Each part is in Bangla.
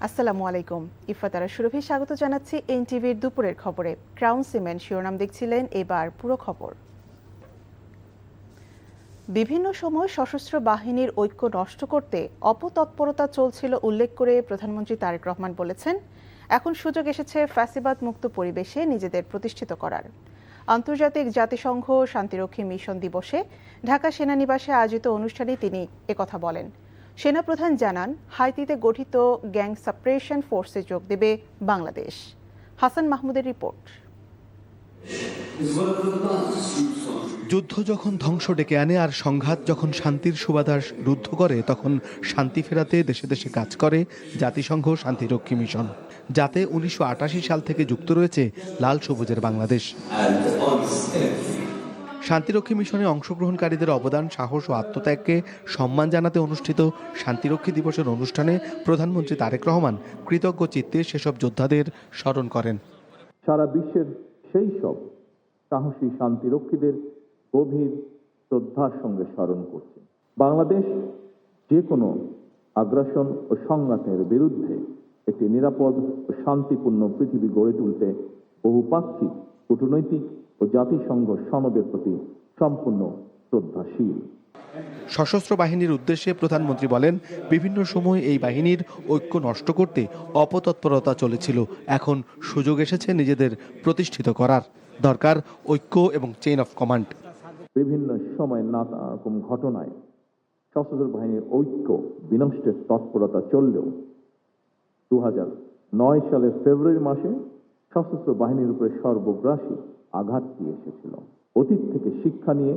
আসসালামু আলাইকুম। ইফাতারা সুরভি স্বাগত জানাচ্ছি এনটিভির দুপুরের খবরে। ক্রাউন সিমেন্ট শিরোনাম দেখছিলেন, এবার পুরো খবর। বিভিন্ন সময় সশস্ত্র বাহিনীর ঐক্য নষ্ট করতে অপতৎপরতা চলছিল উল্লেখ করে প্রধানমন্ত্রী তারেক রহমান বলেছেন, এখন সুযোগ এসেছে ফ্যাসিবাদ মুক্ত পরিবেশে নিজেদের প্রতিষ্ঠিত করার। আন্তর্জাতিক জাতিসংঘ শান্তিরক্ষী মিশন দিবসে ঢাকা সেনানিবাসে আয়োজিত অনুষ্ঠানে তিনি একথা বলেন। সেনাপ্রধান জানান, হাইতিতে গঠিত গ্যাং সাপ্রেশন ফোর্সে যোগ দেবে বাংলাদেশ। হাসান মাহমুদের রিপোর্ট। যুদ্ধ যখন ধ্বংস ডেকে আনে আর সংঘাত যখন শান্তির সুবাতাস রুদ্ধ করে, তখন শান্তি ফেরাতে দেশে দেশে কাজ করে জাতিসংঘ শান্তিরক্ষী মিশন, যাতে 1988 সাল থেকে যুক্ত রয়েছে লাল সবুজের বাংলাদেশ। শান্তিরক্ষী মিশনে অংশগ্রহণকারীদের অবদান, সাহস ও আত্মত্যাগকে সম্মান জানাতে অনুষ্ঠিত শান্তিরক্ষী দিবসের অনুষ্ঠানে প্রধানমন্ত্রী তারেক রহমান কৃতজ্ঞ চিত্তে সেসব যোদ্ধাদের স্মরণ করেন। সারা বিশ্বের সেই সব সাহসী শান্তিরক্ষীদের গভীর শ্রদ্ধার সঙ্গে স্মরণ করছে। বাংলাদেশ যে কোনো আগ্রাসন ও সংঘাতের বিরুদ্ধে একটি নিরাপদ ও শান্তিপূর্ণ পৃথিবী গড়ে তুলতে বহুপাক্ষিক, কূটনৈতিক ও জাতিসংঘ সনদের প্রতি সম্পূর্ণ শ্রদ্ধাশীল। সশস্ত্র বাহিনীর উদ্দেশ্যে প্রধানমন্ত্রী বলেন, বিভিন্ন সময় এই বাহিনীর ঐক্য নষ্ট করতে অপতৎপরতা চলেছিল, এখন সুযোগ এসেছে নিজেদের প্রতিষ্ঠিত করার। দরকার ঐক্য এবং চেইন অফ কমান্ড। বিভিন্ন সময় নানা রকম ঘটনায় সশস্ত্র বাহিনীর ঐক্য বিনষ্টের তৎপরতা চললেও 2009 সালের ফেব্রুয়ারি মাসে সশস্ত্র বাহিনীর উপরে সর্বগ্রাসী আঘাতটি এসেছিল। অতীত থেকে শিক্ষা নিয়ে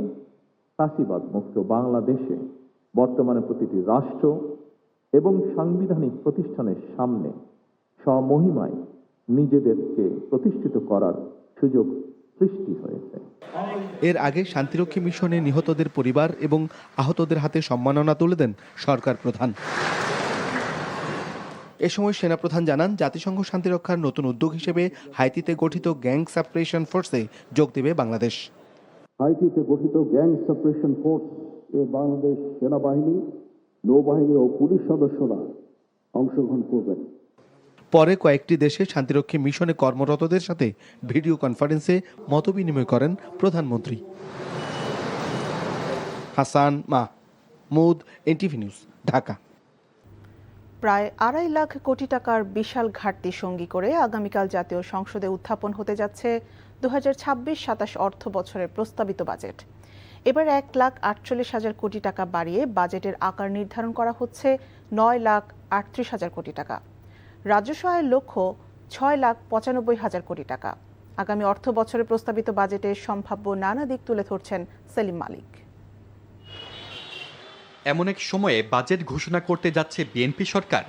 ফ্যাসিবাদ মুক্ত বাংলাদেশে বর্তমানে প্রতিটি রাষ্ট্র এবং সাংবিধানিক প্রতিষ্ঠানের সামনে স্বমহিমায় নিজেদেরকে প্রতিষ্ঠিত করার সুযোগ সৃষ্টি হয়েছে। এর আগে শান্তিরক্ষী মিশনে নিহতদের পরিবার এবং আহতদের হাতে সম্মাননা তুলে দেন সরকার প্রধান। এ সময় সেনাপ্রধান জানান, জাতিসংঘ শান্তিরক্ষার নতুন উদ্যোগ হিসেবে হাইতিতে গঠিত গ্যাং সাপ্রেশন ফোর্সে যোগ দেবে বাংলাদেশ। হাইতিতে গঠিত গ্যাং সাপ্রেশন ফোর্স এ বাংলাদেশ সেনাবাহিনী, নৌবাহিনী ও পুলিশ সদস্যরা অংশগ্রহণ করবেন। পরে কয়েকটি দেশে শান্তিরক্ষী মিশনে কর্মরতদের সাথে ভিডিও কনফারেন্সে মতবিনিময় করেন প্রধানমন্ত্রী। Hasan Mahmud, NTV news, Dhaka. প্রায় 2.5 লাখ কোটি টাকার বিশাল ঘাটতি সঙ্গী করে আগামীকাল জাতীয় সংসদে উত্থাপন হতে যাচ্ছে 2026-27 অর্থ বছরের প্রস্তাবিত বাজেট। এবার 1,48,000 কোটি টাকা বাড়িয়ে বাজেটের আকার নির্ধারণ করা হচ্ছে 9,38,000 কোটি টাকা। রাজস্ব আয়ের লক্ষ্য 6,95,000 কোটি টাকা। আগামী অর্থ বছরে প্রস্তাবিত বাজেটের সম্ভাব্য নানা দিক তুলে ধরছেন সেলিম মালিক। এমন এক সময়ে বাজেট ঘোষণা করতে যাচ্ছে বিএনপি সরকার,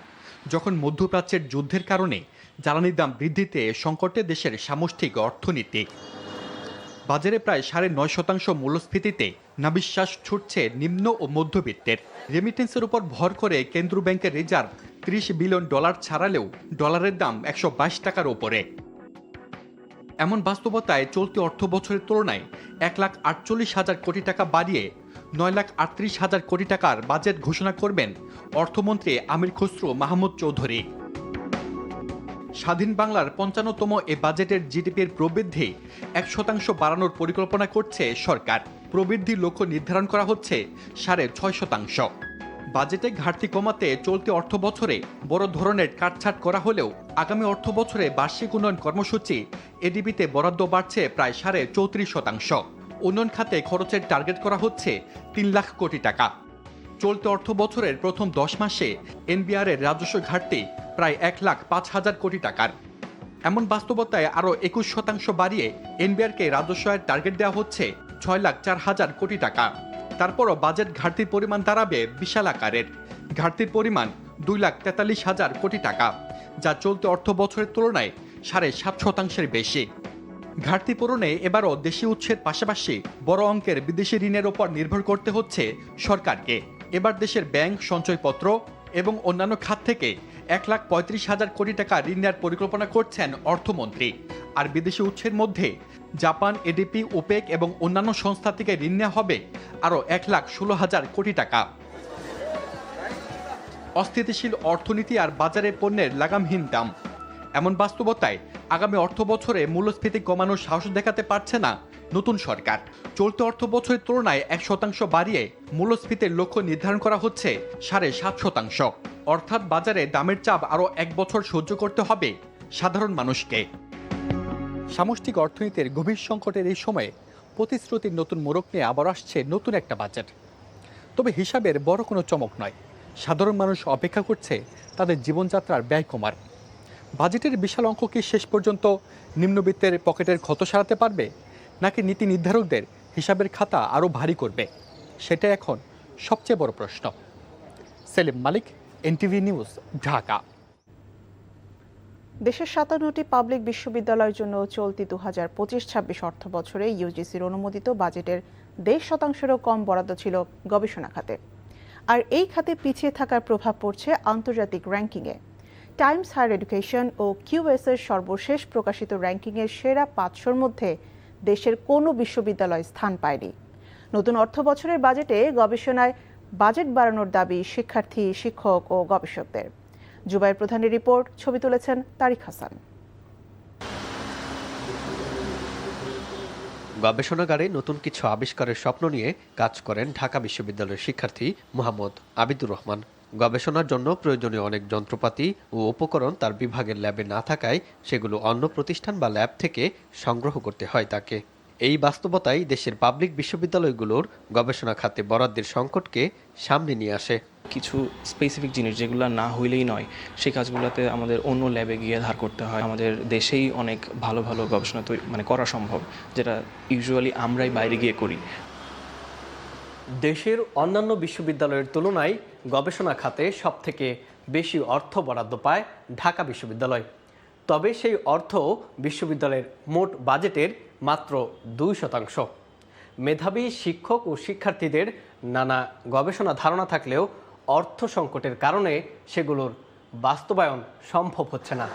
যখন মধ্যপ্রাচ্যের যুদ্ধের কারণে জ্বালানির দাম বৃদ্ধিতে সংকটে দেশের সামষ্টিক অর্থনীতি। বাজারে প্রায় 9.5% মূল্যস্ফীতিতে নাবিশ্বাস ছুটছে নিম্ন ও মধ্যবিত্তের। রেমিটেন্সের উপর ভর করে কেন্দ্রীয় ব্যাংকের রিজার্ভ $30 বিলিয়ন ছাড়ালেও ডলারের দাম 122 টাকার ওপরে। এমন বাস্তবতায় চলতি অর্থ বছরের তুলনায় 1,48,000 কোটি টাকা বাড়িয়ে 9,38,000 কোটি টাকার বাজেট ঘোষণা করবেন অর্থমন্ত্রী আমির খসরু মাহমুদ চৌধুরী। স্বাধীন বাংলার 55তম এ বাজেটের জিডিপির প্রবৃদ্ধি 1% বাড়ানোর পরিকল্পনা করছে সরকার। প্রবৃদ্ধির লক্ষ্য নির্ধারণ করা হচ্ছে 6.5%। বাজেটে ঘাটতি কমাতে চলতি অর্থ বছরে বড় ধরনের কাটছাঁট করা হলেও আগামী অর্থ বছরে বার্ষিক উন্নয়ন কর্মসূচি এডিবিতে বরাদ্দ বাড়ছে প্রায় 34%। উন্নয়ন খাতে খরচের টার্গেট করা হচ্ছে 3 লাখ কোটি টাকা। চলতি অর্থ বছরের প্রথম 10 মাসে এনবিআরের রাজস্ব ঘাটতি প্রায় 1,05,000 কোটি টাকার। এমন বাস্তবতায় আরও 21% বাড়িয়ে এনবিআরকে রাজস্ব আয়ের টার্গেট দেওয়া হচ্ছে 6,04,000 কোটি টাকা। তারপরও বাজেট ঘাটতির পরিমাণ দাঁড়াবে বিশাল আকারের। ঘাটতির পরিমাণ 2,43,000 কোটি টাকা, যা চলতি অর্থ বছরের তুলনায় 7.5% বেশি। ঘাটতি পূরণে এবারও দেশীয় উৎসের পাশাপাশি বড় অঙ্কের বিদেশি ঋণের ওপর নির্ভর করতে হচ্ছে সরকারকে। এবার দেশের ব্যাংক, সঞ্চয়পত্র এবং অন্যান্য খাত থেকে 1,35,000 কোটি টাকা ঋণ নেওয়ার পরিকল্পনা করছেন অর্থমন্ত্রী। আর বিদেশি উৎসের মধ্যে জাপান, এডিপি, ওপেক এবং অন্যান্য সংস্থা থেকে ঋণ নেওয়া হবে আরও 1,16,000 কোটি টাকা। অস্থিতিশীল অর্থনীতি আর বাজারে পণ্যের লাগামহীন দাম। এমন বাস্তবতায় আগামী অর্থ বছরে মূল্যস্ফীতি কমানোর সাহস দেখাতে পারছে না নতুন সরকার। চলতি অর্থ বছরের তুলনায় 1% বাড়িয়ে মূল্যস্ফীতির লক্ষ্য নির্ধারণ করা হচ্ছে 7.5%। অর্থাৎ বাজারে দামের চাপ আরও 1 বছর সহ্য করতে হবে সাধারণ মানুষকে। সামষ্টিক অর্থনীতির গভীর সংকটের এই সময়ে প্রতিশ্রুতির নতুন মোড়ক নিয়ে আবার আসছে নতুন একটা বাজেট। তবে হিসাবের বড় কোনো চমক নয়। সাধারণ মানুষ অপেক্ষা করছে তাদের জীবনযাত্রার ব্যয় কমার। বাজেটের বিশাল অঙ্ক কি শেষ পর্যন্ত নিম্নবিত্তের পকেটের ক্ষত সারাতে পারবে, নাকি নীতি নির্ধারকদের হিসাবের খাতা আরও ভারী করবে? সেটা এখন সবচেয়ে বড় প্রশ্ন। সেলিম মালিক, এনটিভি নিউজ, ঢাকা। দেশের 57টি পাবলিক বিশ্ববিদ্যালয়ের জন্য চলতি 2025-26 অর্থ বছরে ইউজিসির অনুমোদিত বাজেটের 1.5%-এরও কম বরাদ্দ ছিল গবেষণা খাতে। আর এই খাতে পিছিয়ে থাকার প্রভাব পড়ছে আন্তর্জাতিক র্যাঙ্কিংয়ে। টাইমস হায়ার এডুকেশন ও কিউএসের সর্বশেষ প্রকাশিত র্যাঙ্কিংয়ের সেরা 500-র মধ্যে দেশের কোনো বিশ্ববিদ্যালয় স্থান পায়নি। নতুন অর্থ বছরের বাজেটে গবেষণায় বাজেট বাড়ানোর দাবি শিক্ষার্থী, শিক্ষক ও গবেষকদের। জুবাইর প্রধানের রিপোর্ট, ছবি তুলেছেন তারিক হাসান। গবেষণাগারে নতুন কিছু আবিষ্কারের স্বপ্ন নিয়ে কাজ করেন ঢাকা বিশ্ববিদ্যালয়ের শিক্ষার্থী মোহাম্মদ আবিদুর রহমান। গবেষণার জন্য প্রয়োজনীয় অনেক যন্ত্রপাতি ও উপকরণ তার বিভাগের ল্যাবে না থাকায় সেগুলো অন্য প্রতিষ্ঠান বা ল্যাব থেকে সংগ্রহ করতে হয় তাকে। এই বাস্তবতাই দেশের পাবলিক বিশ্ববিদ্যালয়গুলোর গবেষণা খাতে বরাদ্দের সংকটকে সামনে নিয়ে আসে। কিছু স্পেসিফিক জিনিস যেগুলো না হইলেই নয়, সেই কাজগুলোতে আমাদের অন্য ল্যাবে গিয়ে ধার করতে হয়। আমাদের দেশেই অনেক ভালো ভালো গবেষণা করা সম্ভব, যেটা ইউজুয়ালি আমরাই বাইরে গিয়ে করি। দেশের অন্যান্য বিশ্ববিদ্যালয়ের তুলনায় গবেষণা খাতে সবথেকে বেশি অর্থ বরাদ্দ পায় ঢাকা বিশ্ববিদ্যালয়। তবে সেই অর্থ বিশ্ববিদ্যালয়ের মোট বাজেটের মাত্র 2%। মেধাবী শিক্ষক ও শিক্ষার্থীদের নানা গবেষণা ধারণা থাকলেও অর্থ সংকটের কারণে সেগুলোর বাস্তবায়ন সম্ভব হচ্ছে না।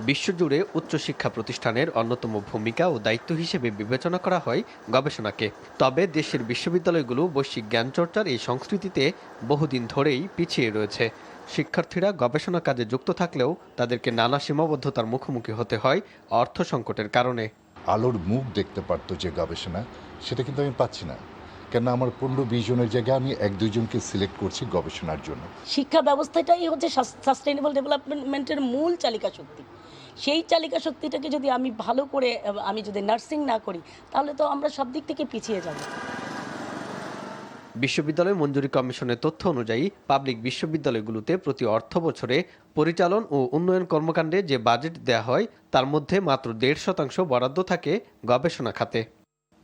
বিশ্বজুড়ে উচ্চশিক্ষা প্রতিষ্ঠানের অন্যতম ভূমিকা ও দায়িত্ব হিসেবে বিবেচনা করা হয় গবেষণাকে। তবে দেশের বিশ্ববিদ্যালয়গুলো বৈশ্বিক জ্ঞানচর্চার এই সংস্কৃতিতে বহুদিন ধরেই পিছিয়ে রয়েছে। শিক্ষার্থীরা গবেষণা কাজে যুক্ত থাকলেও তাদেরকে নানা সীমাবদ্ধতার মুখোমুখি হতে হয় অর্থ সংকটের কারণে। আলোর মুখ দেখতে পারতো যে গবেষণা, সেটা কিন্তু আমি পাচ্ছি না। কেন আমার 15-20 জনের জায়গায় আমি 1-2 জনকে সিলেক্ট করছি গবেষণার জন্য। শিক্ষা ব্যবস্থাটাই হচ্ছে সাস্টেইনেবল ডেভেলপমেন্টের মূল চালিকা শক্তি। সেই চালিকা শক্তিটাকে যদি আমি ভালো করে আমি যদি নার্সিং না করি, তাহলে তো আমরা সব দিক থেকে পিছিয়ে যাব। বিশ্ববিদ্যালয় মঞ্জুরি কমিশনের তথ্য অনুযায়ী পাবলিক বিশ্ববিদ্যালয়গুলোতে প্রতি অর্থ বছরে পরিচালন ও উন্নয়ন কর্মকাণ্ডে যে বাজেট দেয়া হয় তার মধ্যে মাত্র 1.5% বরাদ্দ থাকে গবেষণা খাতে।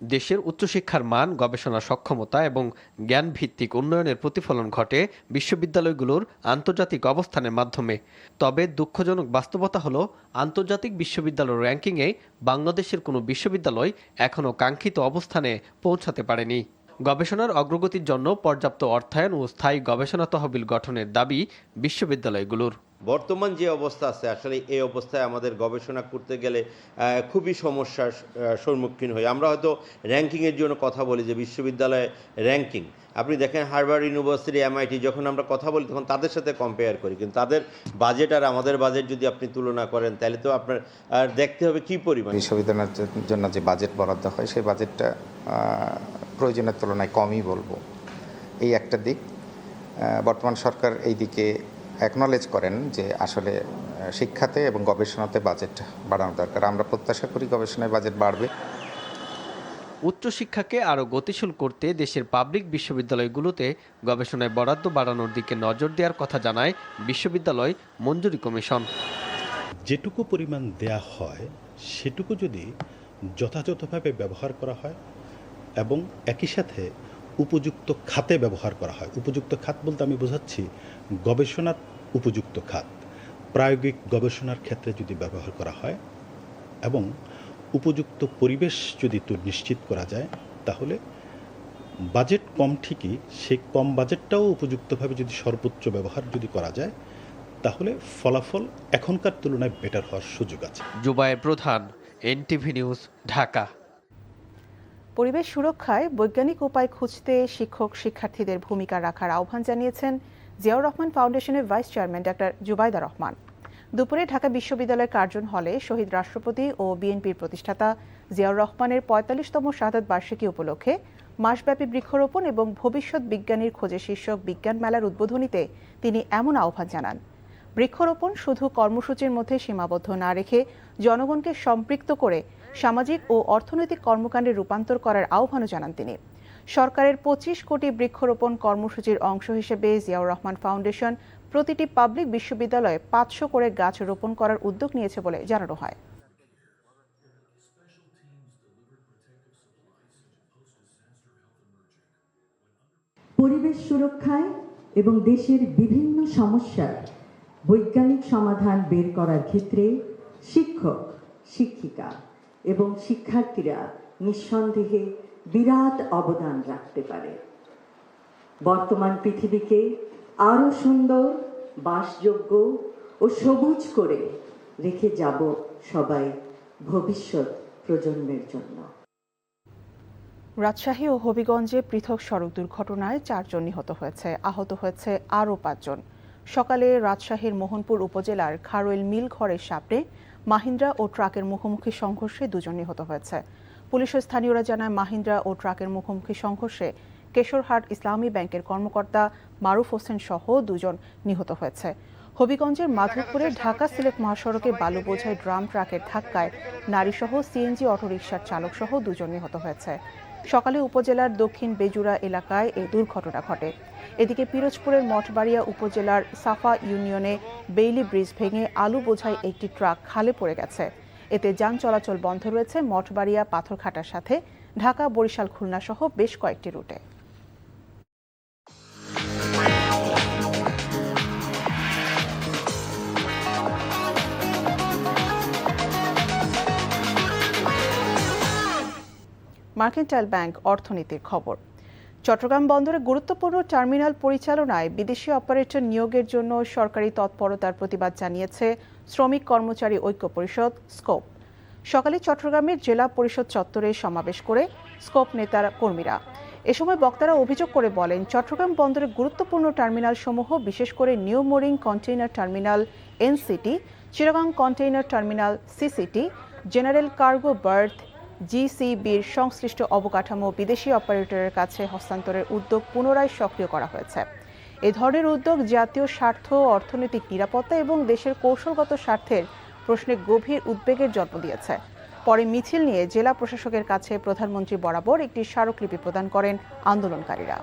দেশের উচ্চশিক্ষার মান, গবেষণা সক্ষমতা এবং জ্ঞান ভিত্তিক উন্নয়নের প্রতিফলন ঘটে বিশ্ববিদ্যালয়গুলোর আন্তর্জাতিক অবস্থানের মাধ্যমে। তবে দুঃখজনক বাস্তবতা হলো আন্তর্জাতিক বিশ্ববিদ্যালয় র্যাঙ্কিংয়ে বাংলাদেশের কোনো বিশ্ববিদ্যালয় এখনও কাঙ্ক্ষিত অবস্থানে পৌঁছাতে পারেনি। গবেষণার অগ্রগতির জন্য পর্যাপ্ত অর্থায়ন ও স্থায়ী গবেষণা তহবিল গঠনের দাবি বিশ্ববিদ্যালয়গুলোর। বর্তমান যে অবস্থা আছে, আসলে এই অবস্থায় আমাদের গবেষণা করতে গেলে খুবই সমস্যার সম্মুখীন হই। আমরা হয়তো র্যাঙ্কিংয়ের জন্য কথা বলি যে বিশ্ববিদ্যালয়ে র্যাঙ্কিং, আপনি দেখেন হার্ভার্ড ইউনিভার্সিটি, এমআইটি, যখন আমরা কথা বলি তখন তাদের সাথে কম্পেয়ার করি, কিন্তু তাদের বাজেট আর আমাদের বাজেট যদি আপনি তুলনা করেন তাহলে তো আপনার দেখতে হবে কী পরিমাণ। বিশ্ববিদ্যালয়ের জন্য যে বাজেট বরাদ্দ হয় সেই বাজেটটা প্রয়োজনের তুলনায় কমই বলবো, এই একটা দিক। বর্তমান সরকার এই দিকে অ্যাকনলেজ করেন যে আসলে শিক্ষাতে এবং গবেষণাতে বাজেট বাড়ানো দরকার। আমরা প্রত্যাশা করি গবেষণায় বাজেট বাড়বে। উচ্চশিক্ষাকে আরও গতিশীল করতে দেশের পাবলিক বিশ্ববিদ্যালয়গুলোতে গবেষণায় বরাদ্দ বাড়ানোর দিকে নজর দেওয়ার কথা জানায় বিশ্ববিদ্যালয় মঞ্জুরি কমিশন। যেটুকু পরিমাণ দেয়া হয় সেটুকু যদি যথাযথভাবে ব্যবহার করা হয় এবং একই সাথে উপযুক্ত খাতে ব্যবহার করা হয়। উপযুক্ত খাত বলতে আমি বোঝাচ্ছি গবেষণার উপযুক্ত খাত, প্রায়োগিক গবেষণার ক্ষেত্রে যদি ব্যবহার করা হয় এবং উপযুক্ত পরিবেশ যদি নিশ্চিত করা যায়, তাহলে বাজেট কম ঠিকই, সেই কম বাজেটটাও উপযুক্তভাবে যদি সর্বোচ্চ ব্যবহার যদি করা যায়, তাহলে ফলাফল এখনকার তুলনায় বেটার হওয়ার সুযোগ আছে। জুবায়ের প্রধান, এনটিভি নিউজ, ঢাকা। পরিবেশ সুরক্ষায় বৈজ্ঞানিক উপায় খুঁজতে শিক্ষক শিক্ষার্থীদের ভূমিকা রাখার আহ্বান জানিয়েছেন জিয়াউর রহমান ফাউন্ডেশনের ভাইস চেয়ারম্যান ডাক্তার জুবাইদা রহমান। দুপুরে ঢাকা বিশ্ববিদ্যালয়ের কার্জন হলে শহীদ রাষ্ট্রপতি ও বিএনপির প্রতিষ্ঠাতা জিয়াউর রহমানের ৪৫তম শাহাদাত বার্ষিকী উপলক্ষে মাসব্যাপী বৃক্ষরোপণ এবং ভবিষ্যৎ বিজ্ঞানীর খোঁজে শীর্ষক বিজ্ঞান মেলার উদ্বোধনীতে তিনি এমন আহ্বান জানান। বৃক্ষরোপণ শুধু কর্মসূচির মধ্যে সীমাবদ্ধ না রেখে জনগণকে সম্পৃক্ত করে সামাজিক ও অর্থনৈতিক কর্মকাণ্ডে রূপান্তর করার আহ্বানও জানান তিনি। সরকারের ২৫ কোটি বৃক্ষরোপণ কর্মসূচির অংশ হিসেবে জিয়াউর রহমান ফাউন্ডেশন প্রতিটি পাবলিক বিশ্ববিদ্যালয়ে ৫০০ করে গাছ রোপণ করার উদ্যোগ নিয়েছে বলে জানানো হয়। পরিবেশ সুরক্ষায় এবং দেশের বিভিন্ন সমস্যার বৈজ্ঞানিক সমাধান বের করার ক্ষেত্রে শিক্ষক, শিক্ষিকা এবং শিক্ষার্থীরা নিঃসন্দেহে বিরাট অবদান রাখতে পারে। বর্তমান পৃথিবীকে আরও সুন্দর, বাসযোগ্য ও সবুজ করে রেখে যাব সবাই ভবিষ্যৎ প্রজন্মের জন্য। রাজশাহী ও হবিগঞ্জে পৃথক সড়ক দুর্ঘটনায় ৪ জন নিহত হয়েছে, আহত হয়েছে আরও ৫ জন। সকালে রাজশাহীর মোহনপুর উপজেলার খারোইল মিল ঘরের সামনে মাহিন্দ্রা ও ট্রাকের মুখোমুখি সংঘর্ষে ২ জন নিহত হয়েছে। পুলিশ ও স্থানীয়রা জানায়, মাহিন্দ্রা ও ট্রাকের মুখোমুখি সংঘর্ষে কেশরহাট ইসলামী ব্যাংকের কর্মকর্তা মারুফ হোসেন সহ ২ জন নিহত হয়েছে। হবিগঞ্জের মাধবপুরে ঢাকা সিলেট মহাসড়কে বালু বোঝাই ড্রাম ট্রাকের ধাক্কায় নারীসহ সিএনজি অটোরিকশার চালকসহ ২ জন নিহত হয়েছে। সকালে উপজেলার দক্ষিণ বেজুরা এলাকায় এই দুর্ঘটনা ঘটে। এদিকে পিরোজপুরের মঠবাড়িয়া উপজেলার সাফা ইউনিয়নে বেইলি ব্রিজ ভেঙে আলু বোঝাই একটি ট্রাক খালে পড়ে গেছে। এতে যান চলাচল বন্ধ রয়েছে মঠবাড়িয়া পাথরঘাটার সাথে ঢাকা, বরিশাল, খুলনা সহ বেশ কয়েকটি রুটে। মার্কেন্টাইল ব্যাংক অর্থনীতির খবর। চট্টগ্রাম বন্দরে গুরুত্বপূর্ণ টার্মিনাল পরিচালনায় বিদেশি অপারেটর নিয়োগের জন্য সরকারি তৎপরতার প্রতিবাদ জানিয়েছে শ্রমিক কর্মচারী ঐক্য পরিষদ স্কোপ। সকালে চট্টগ্রামের জেলা পরিষদ চত্বরে সমাবেশ করে স্কোপ নেতারা কর্মীরা। এ সময় বক্তারা অভিযোগ করে বলেন, চট্টগ্রাম বন্দরের গুরুত্বপূর্ণ টার্মিনাল সমূহ বিশেষ করে New Mooring Container Terminal NCT, Chittagong Container Terminal CCT, General Cargo Berth জিসিবির সংশ্লিষ্ট অবকাঠামো বিদেশি অপারেটরের কাছে হস্তান্তরের উদ্যোগ পুনরায় সক্রিয় করা হয়েছে। এ ধরনের উদ্যোগ জাতীয় স্বার্থ, অর্থনৈতিক নিরাপত্তা এবং দেশের কৌশলগত স্বার্থের প্রশ্নে গভীর উদ্বেগের জন্ম দিয়েছে। পরে মিছিল নিয়ে জেলা প্রশাসকের কাছে প্রধানমন্ত্রী বরাবর একটি স্মারকলিপি প্রদান করেন আন্দোলনকারীরা।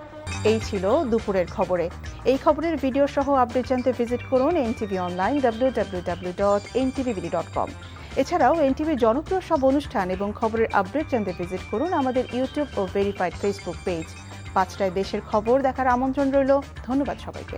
এই ছিল দুপুরের খবরে। এই খবরের ভিডিও সহ আপডেট জানতে ভিজিট করুন এনটিভি অনলাইন www.ntvbd.com। এছাড়াও এনটিভির জনপ্রিয় সব অনুষ্ঠান এবং খবরের আপডেট জানতে ভিজিট করুন আমাদের ইউটিউব ও ভেরিফাইড ফেসবুক পেজ। ৫টায় দেশের খবর দেখার আমন্ত্রণ রইল। ধন্যবাদ সবাইকে।